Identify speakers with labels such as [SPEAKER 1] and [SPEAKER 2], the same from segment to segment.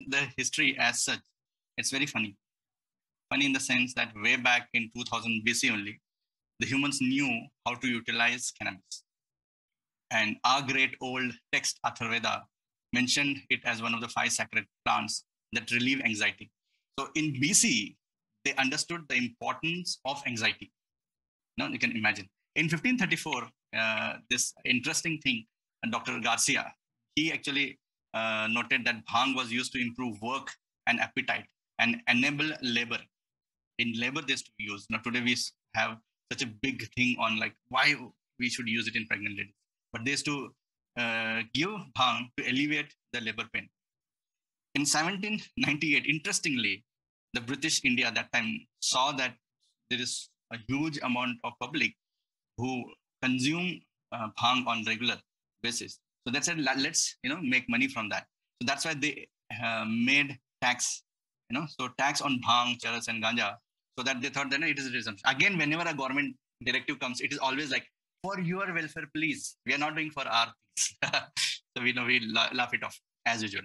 [SPEAKER 1] the history as such, it's very funny. Funny in the sense that way back in 2000 BC only, the humans knew how to utilize cannabis. And our great old text, Atharveda, mentioned it as one of the 5 sacred plants that relieve anxiety. So in BC, they understood the importance of anxiety. Now you can imagine. In 1534, this interesting thing, Dr. Garcia, he actually noted that bhang was used to improve work and appetite and enable labor. In labor, they used to use. Now today we have such a big thing on like why we should use it in pregnant ladies. But they used to give bhang to alleviate the labor pain. In 1798, interestingly, the British India at that time saw that there is a huge amount of public who consume bhang on regular basis. So they said, let's make money from that. So that's why they made tax, so tax on bhang, charas, and ganja, so that they thought that it is a resumption. Again, whenever a government directive comes, it is always like, for your welfare, please. We are not doing for our things. So we laugh it off as usual.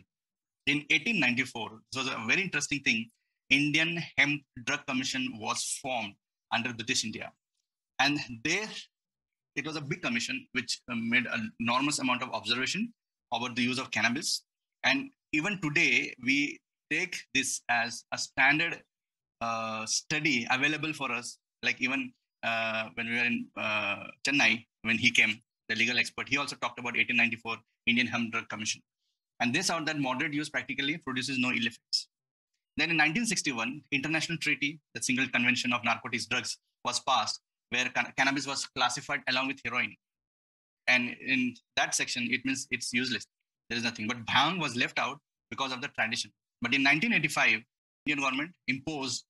[SPEAKER 1] In 1894, this was a very interesting thing. Indian Hemp Drug Commission was formed under British India. And there, it was a big commission which made an enormous amount of observation about the use of cannabis. And even today, we take this as a standard study available for us. Like even when we were in Chennai, when he came, the legal expert, he also talked about 1894 Indian Hemp Drug Commission. And this out that moderate use practically produces no ill effects. Then in 1961, International Treaty, the Single Convention of Narcotics Drugs, was passed, where cannabis was classified along with heroin. And in that section, it means it's useless. There is nothing. But bhang was left out because of the tradition. But in 1985, Indian government imposed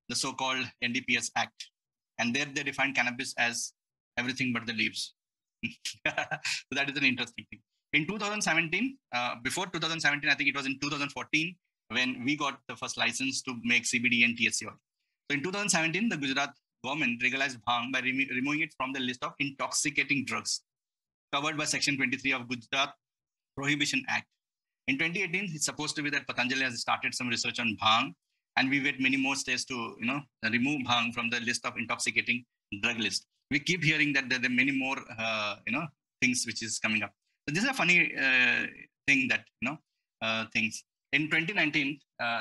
[SPEAKER 1] the so-called NDPS Act. And there they defined cannabis as everything but the leaves. So that is an interesting thing. In 2017, before 2017, I think it was in 2014, when we got the first license to make CBD and THC oil. So in 2017, the Gujarat government legalized bhang by removing it from the list of intoxicating drugs covered by Section 23 of Gujarat Prohibition Act. In 2018, it's supposed to be that Patanjali has started some research on bhang, and we wait many more states to remove bhang from the list of intoxicating drug list. We keep hearing that there are many more things which is coming up. So this is a funny thing that things. In 2019,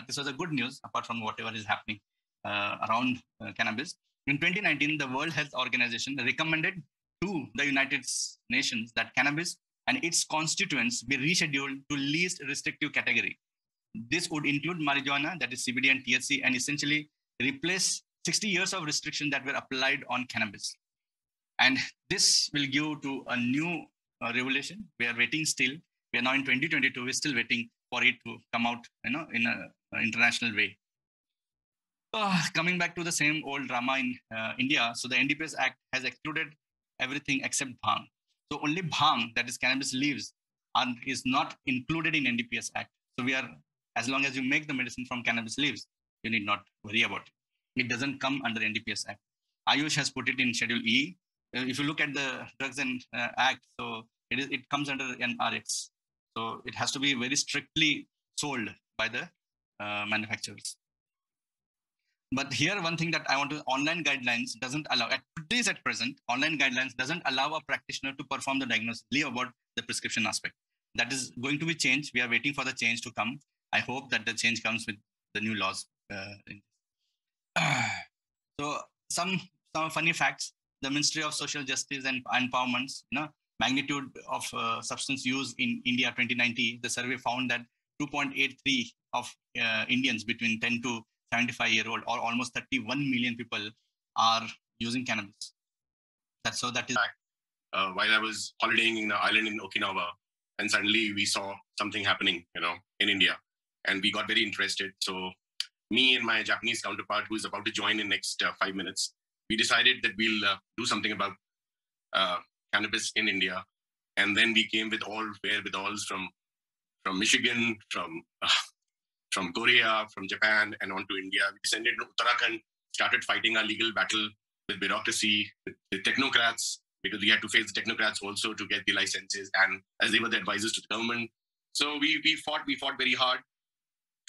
[SPEAKER 1] this was a good news apart from whatever is happening around cannabis. In 2019, the World Health Organization recommended to the United Nations that cannabis and its constituents be rescheduled to least restrictive category. This would include marijuana, that is CBD and THC, and essentially replace 60 years of restriction that were applied on cannabis. And this will give to a new revelation. We are waiting still. We are now in 2022. We're still waiting for it to come out, in an international way. Coming back to the same old drama in India. So the NDPS Act has excluded everything except bhang. So only bhang, that is cannabis leaves, is not included in NDPS Act. So we are, as long as you make the medicine from cannabis leaves, you need not worry about it. It doesn't come under NDPS Act. Ayush has put it in Schedule E. If you look at the Drugs and Act, so it comes under an RX. So it has to be very strictly sold by the manufacturers. But here, one thing that I want to, online guidelines doesn't allow, at present, online guidelines doesn't allow a practitioner to perform the diagnosis, leave about the prescription aspect. That is going to be changed. We are waiting for the change to come. I hope that the change comes with the new laws. So some funny facts. The Ministry of Social Justice and Empowerment, magnitude of substance use in India 2090, the survey found that 2.83 of Indians between 10 to 75-year-old, or almost 31 million people, are using cannabis. That is.
[SPEAKER 2] While I was holidaying in the island in Okinawa, and suddenly we saw something happening, in India, and we got very interested. So me and my Japanese counterpart, who is about to join in next 5 minutes, we decided that we'll do something about cannabis in India. And then we came with all wherewithals from Michigan, from Korea, from Japan, and on to India. We descended to Uttarakhand, started fighting our legal battle with bureaucracy, with technocrats, because we had to face the technocrats also to get the licenses, and as they were the advisors to the government. So we fought very hard.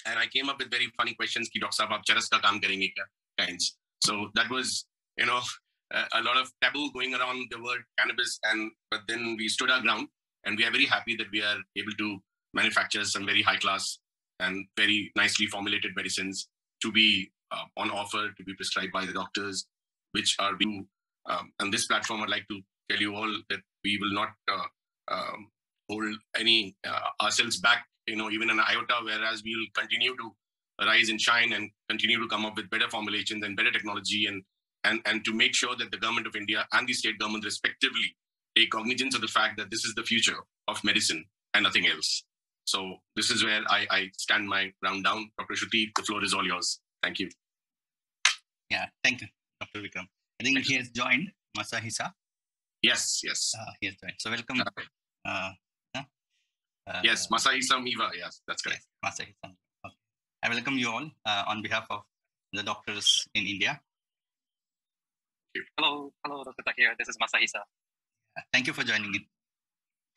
[SPEAKER 2] And I came up with very funny questions. Ki, Doctor Sahab, aap charas ka kaam karenge kya? Kinds. So that was, a lot of taboo going around the word cannabis. But then we stood our ground, and we are very happy that we are able to manufacture some very high class and very nicely formulated medicines to be on offer, to be prescribed by the doctors, which are being, on this platform, I'd like to tell you all that we will not hold any ourselves back, even an iota, whereas we will continue to rise and shine and continue to come up with better formulations and better technology and to make sure that the government of India and the state government respectively take cognizance of the fact that this is the future of medicine and nothing else. So this is where I stand my ground down. Dr. Shruti, the floor is all yours. Thank you.
[SPEAKER 1] Yeah, thank you, Dr. Vikram. I think he has joined, Masahisa.
[SPEAKER 2] Yes.
[SPEAKER 1] He has joined. So welcome.
[SPEAKER 2] Yes, Masahisa Miwa. Yes, that's correct.
[SPEAKER 1] Yes, Masahisa. Okay. I welcome you all on behalf of the doctors in India.
[SPEAKER 3] Hello, Dr. Tahir. This is Masahisa.
[SPEAKER 1] Thank you for joining in.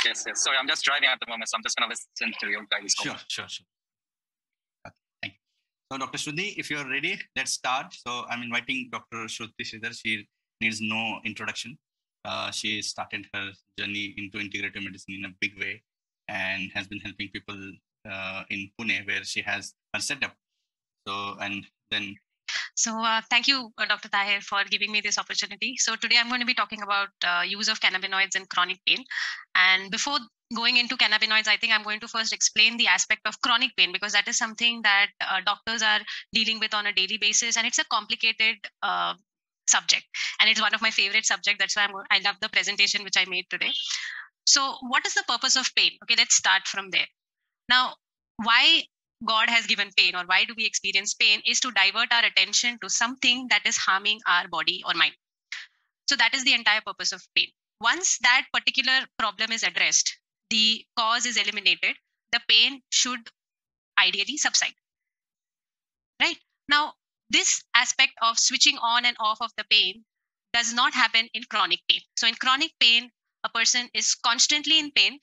[SPEAKER 3] Yes. Sorry, I'm just driving at the moment, so I'm just going to listen to your guys.
[SPEAKER 1] Sure. Okay, thank you. So, Dr. Shruti, if you're ready, let's start. So, I'm inviting Dr. Shruti Sridhar. She needs no introduction. She started her journey into integrative medicine in a big way and has been helping people in Pune, where she has her setup. So, and then.
[SPEAKER 4] So thank you, Dr. Tahir, for giving me this opportunity. So today I'm going to be talking about use of cannabinoids in chronic pain. And before going into cannabinoids, I think I'm going to first explain the aspect of chronic pain, because that is something that doctors are dealing with on a daily basis. And it's a complicated subject. And it's one of my favorite subjects. That's why I love the presentation which I made today. So what is the purpose of pain? Okay, let's start from there. Now, why God has given pain, or why do we experience pain, is to divert our attention to something that is harming our body or mind. So that is the entire purpose of pain. Once that particular problem is addressed, the cause is eliminated, the pain should ideally subside. Right? Now, this aspect of switching on and off of the pain does not happen in chronic pain. So in chronic pain, a person is constantly in pain.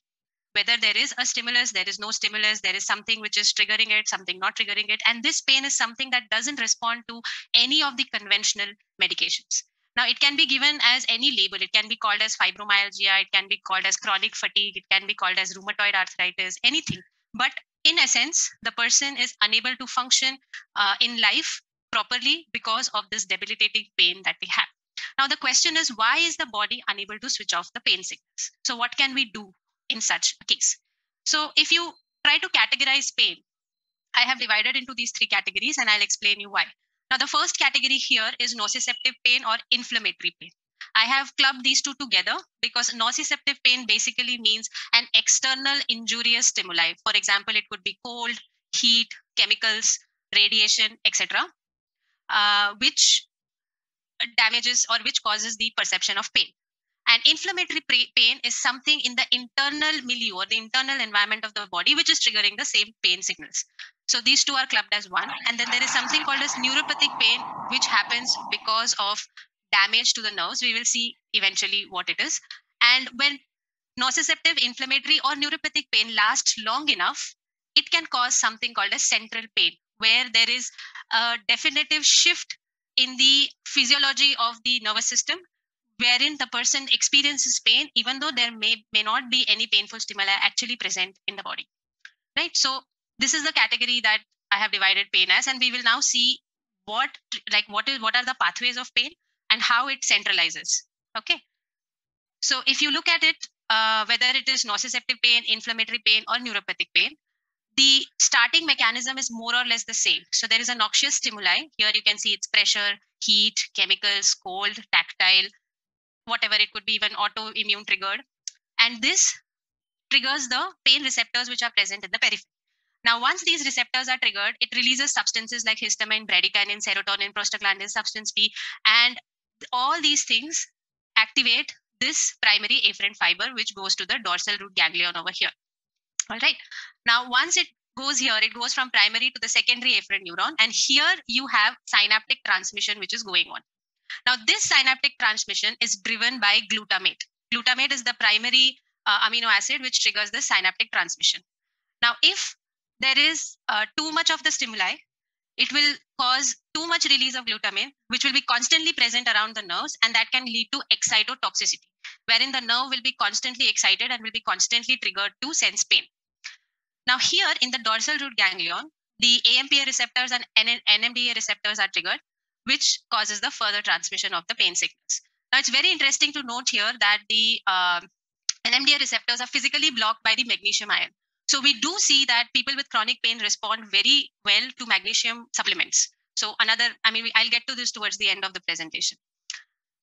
[SPEAKER 4] Whether there is a stimulus, there is no stimulus, there is something which is triggering it, something not triggering it. And this pain is something that doesn't respond to any of the conventional medications. Now, it can be given as any label. It can be called as fibromyalgia. It can be called as chronic fatigue. It can be called as rheumatoid arthritis, anything. But in essence, the person is unable to function in life properly because of this debilitating pain that they have. Now, the question is, why is the body unable to switch off the pain signals? So what can we do in such a case? So if you try to categorize pain, I have divided into these three categories, and I'll explain you why. Now, the first category here is nociceptive pain or inflammatory pain. I have clubbed these two together because nociceptive pain basically means an external injurious stimuli. For example, it could be cold, heat, chemicals, radiation, etc., which damages or which causes the perception of pain. And inflammatory pain is something in the internal milieu or the internal environment of the body, which is triggering the same pain signals. So these two are clubbed as one. And then there is something called as neuropathic pain, which happens because of damage to the nerves. We will see eventually what it is. And when nociceptive, inflammatory, or neuropathic pain lasts long enough, it can cause something called as central pain, where there is a definitive shift in the physiology of the nervous system, wherein the person experiences pain, even though there may not be any painful stimuli actually present in the body, right? So this is the category that I have divided pain as, and we will now see what are the pathways of pain and how it centralizes. Okay. So if you look at it, whether it is nociceptive pain, inflammatory pain, or neuropathic pain, the starting mechanism is more or less the same. So there is a noxious stimuli. Here you can see it's pressure, heat, chemicals, cold, tactile, whatever it could be, even autoimmune triggered. And this triggers the pain receptors which are present in the periphery. Now, once these receptors are triggered, it releases substances like histamine, bradykinin, serotonin, prostaglandin, substance P, and all these things activate this primary afferent fiber, which goes to the dorsal root ganglion over here. All right. Now, once it goes here, it goes from primary to the secondary afferent neuron. And here you have synaptic transmission, which is going on. Now, this synaptic transmission is driven by glutamate. Glutamate is the primary amino acid which triggers the synaptic transmission. Now, if there is too much of the stimuli, it will cause too much release of glutamine, which will be constantly present around the nerves, and that can lead to excitotoxicity, wherein the nerve will be constantly excited and will be constantly triggered to sense pain. Now here in the dorsal root ganglion, the AMPA receptors and NMDA receptors are triggered, which causes the further transmission of the pain signals. Now it's very interesting to note here that the NMDA receptors are physically blocked by the magnesium ion. So we do see that people with chronic pain respond very well to magnesium supplements. So I'll get to this towards the end of the presentation.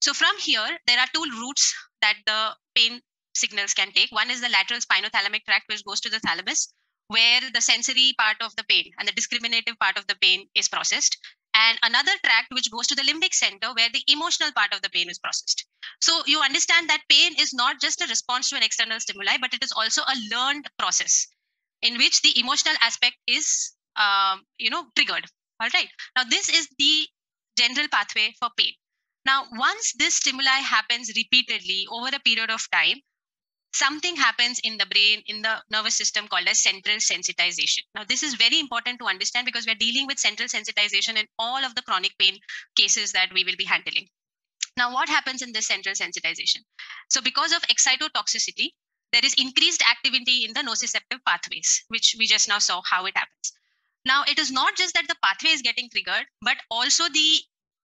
[SPEAKER 4] So from here, there are two routes that the pain signals can take. One is the lateral spinothalamic tract, which goes to the thalamus, where the sensory part of the pain and the discriminative part of the pain is processed. And another tract which goes to the limbic center, where the emotional part of the pain is processed. So you understand that pain is not just a response to an external stimuli, but it is also a learned process in which the emotional aspect is triggered. All right. Now this is the general pathway for pain. Now, once this stimuli happens repeatedly over a period of time, something happens in the brain, in the nervous system called as central sensitization. Now, this is very important to understand because we're dealing with central sensitization in all of the chronic pain cases that we will be handling. Now, what happens in this central sensitization? So because of excitotoxicity, there is increased activity in the nociceptive pathways, which we just now saw how it happens. Now, it is not just that the pathway is getting triggered, but also the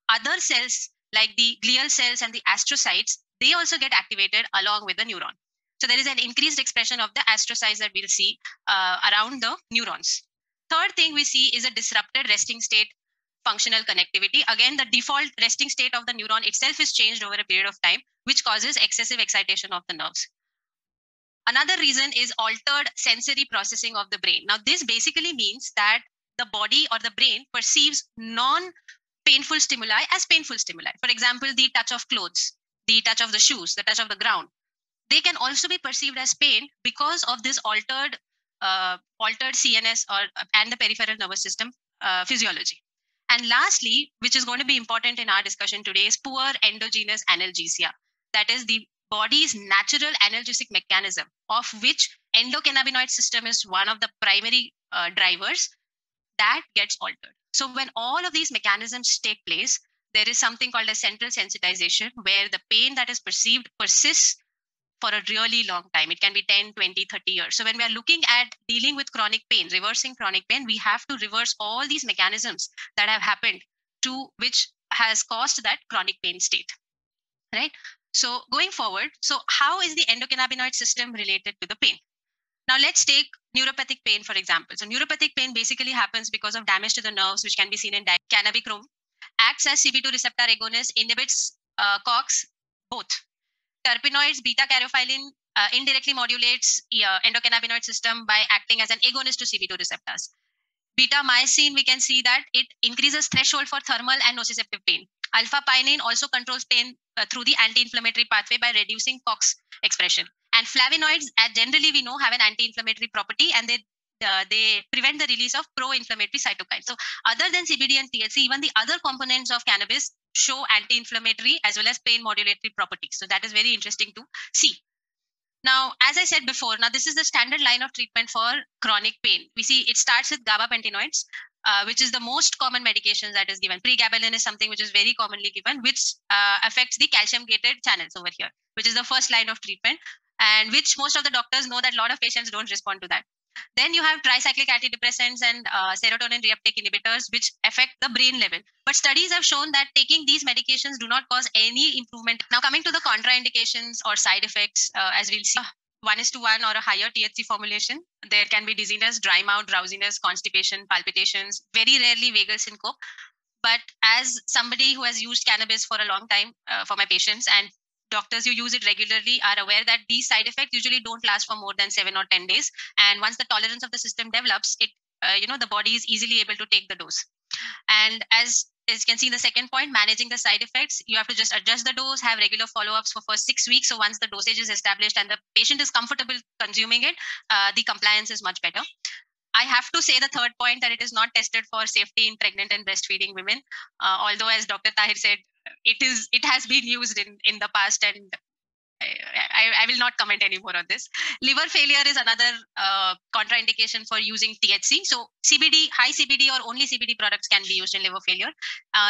[SPEAKER 4] other cells like the glial cells and the astrocytes, they also get activated along with the neuron. So there is an increased expression of the astrocytes that we'll see around the neurons. Third thing we see is a disrupted resting state functional connectivity. Again, the default resting state of the neuron itself is changed over a period of time, which causes excessive excitation of the nerves. Another reason is altered sensory processing of the brain. Now, this basically means that the body or the brain perceives non-painful stimuli as painful stimuli. For example, the touch of clothes, the touch of the shoes, the touch of the ground. They can also be perceived as pain because of this altered CNS and the peripheral nervous system physiology. And lastly, which is going to be important in our discussion today, is poor endogenous analgesia. That is the body's natural analgesic mechanism, of which endocannabinoid system is one of the primary drivers, that gets altered. So when all of these mechanisms take place, there is something called a central sensitization, where the pain that is perceived persists for a really long time. It can be 10, 20, 30 years. So when we are looking at dealing with chronic pain, reversing chronic pain, we have to reverse all these mechanisms that have happened to which has caused that chronic pain state, right? So going forward, so how is the endocannabinoid system related to the pain? Now let's take neuropathic pain, for example. So neuropathic pain basically happens because of damage to the nerves, which can be seen in cannabichrome, acts as CB2 receptor agonist, inhibits COX, both. Terpenoids, beta-caryophyllene indirectly modulates endocannabinoid system by acting as an agonist to CB2 receptors. Beta-myosin, we can see that it increases threshold for thermal and nociceptive pain. Alpha-pinene also controls pain through the anti-inflammatory pathway by reducing COX expression. And flavonoids, generally we know, have an anti-inflammatory property, and they prevent the release of pro-inflammatory cytokines. So other than CBD and THC, even the other components of cannabis show anti-inflammatory as well as pain modulatory properties. So that is very interesting to see. Now, as I said before, now this is the standard line of treatment for chronic pain. We see it starts with gabapentinoids, which is the most common medication that is given. Pregabalin is something which is very commonly given, which affects the calcium-gated channels over here, which is the first line of treatment, and which most of the doctors know that a lot of patients don't respond to that. Then you have tricyclic antidepressants and serotonin reuptake inhibitors, which affect the brain level. But studies have shown that taking these medications do not cause any improvement. Now, coming to the contraindications or side effects, as we'll see, 1:1 or a higher THC formulation, there can be dizziness, dry mouth, drowsiness, constipation, palpitations, very rarely vagal syncope. But as somebody who has used cannabis for a long time for my patients, and doctors who use it regularly are aware that these side effects usually don't last for more than 7 or 10 days. And once the tolerance of the system develops, it the body is easily able to take the dose. And as you can see in the second point, managing the side effects, you have to just adjust the dose, have regular follow-ups for first 6 weeks. So once the dosage is established and the patient is comfortable consuming it, the compliance is much better. I have to say the third point, that it is not tested for safety in pregnant and breastfeeding women. Although, as Dr. Tahir said, it has been used in the past, and I will not comment anymore on this. Liver failure is another contraindication for using THC. So CBD, high CBD or only CBD products can be used in liver failure.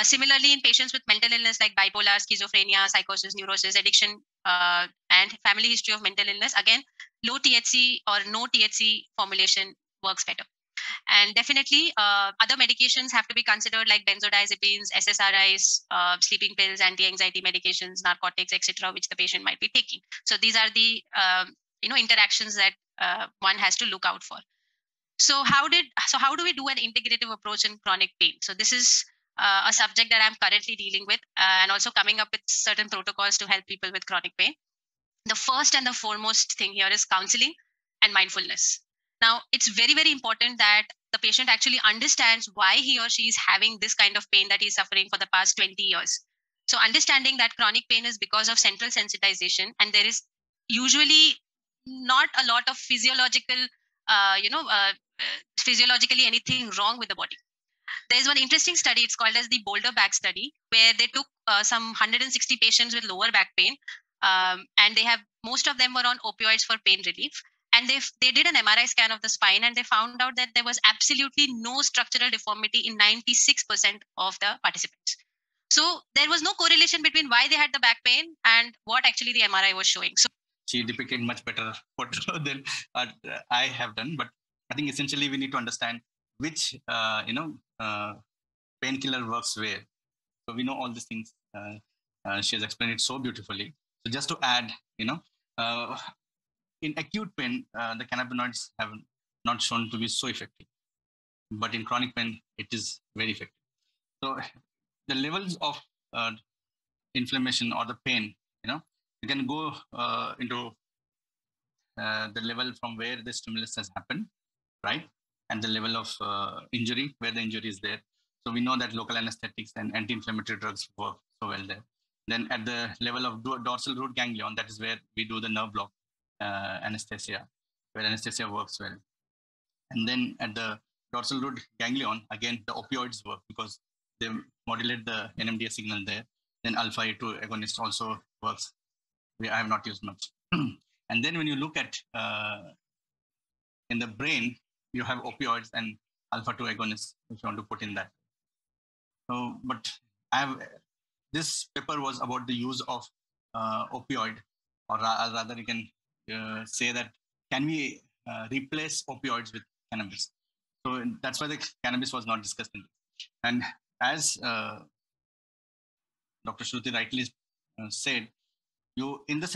[SPEAKER 4] Similarly, in patients with mental illness like bipolar, schizophrenia, psychosis, neurosis, addiction, and family history of mental illness, again, low THC or no THC formulation works better. And definitely other medications have to be considered, like benzodiazepines, SSRIs, sleeping pills, anti-anxiety medications, narcotics, etc., which the patient might be taking. So these are the interactions that one has to look out for. So how do we do an integrative approach in chronic pain? So this is a subject that I'm currently dealing with, and also coming up with certain protocols to help people with chronic pain. The first and the foremost thing here is counseling and mindfulness. Now, it's very, very important that the patient actually understands why he or she is having this kind of pain that he's suffering for the past 20 years. So understanding that chronic pain is because of central sensitization, and there is usually not a lot of physiologically anything wrong with the body. There's one interesting study, it's called as the Boulder Back study, where they took some 160 patients with lower back pain, and most of them were on opioids for pain relief. And they did an MRI scan of the spine, and they found out that there was absolutely no structural deformity in 96% of the participants. So there was no correlation between why they had the back pain and what actually the MRI was showing. So
[SPEAKER 1] she depicted much better photo than I have done. But I think essentially we need to understand which painkiller works where. So we know all these things. She has explained it so beautifully. So just to add, in acute pain, the cannabinoids have not shown to be so effective, but in chronic pain, it is very effective. So the levels of inflammation or the pain, you can go into the level from where the stimulus has happened, right? And the level of injury, where the injury is there. So we know that local anesthetics and anti-inflammatory drugs work so well there. Then at the level of dorsal root ganglion, that is where we do the nerve block anesthesia, where anesthesia works well. And then at the dorsal root ganglion, again, the opioids work because they modulate the NMDA signal there. Then alpha A2 agonist also works. I have not used much. And then when you look at in the brain, you have opioids and alpha 2 agonists, if you want to put in that. So, but this paper was about the use of opioid, or rather you can say that, can we replace opioids with cannabis? So that's why the cannabis was not discussed in this. And as Dr. Shruti rightly said, in the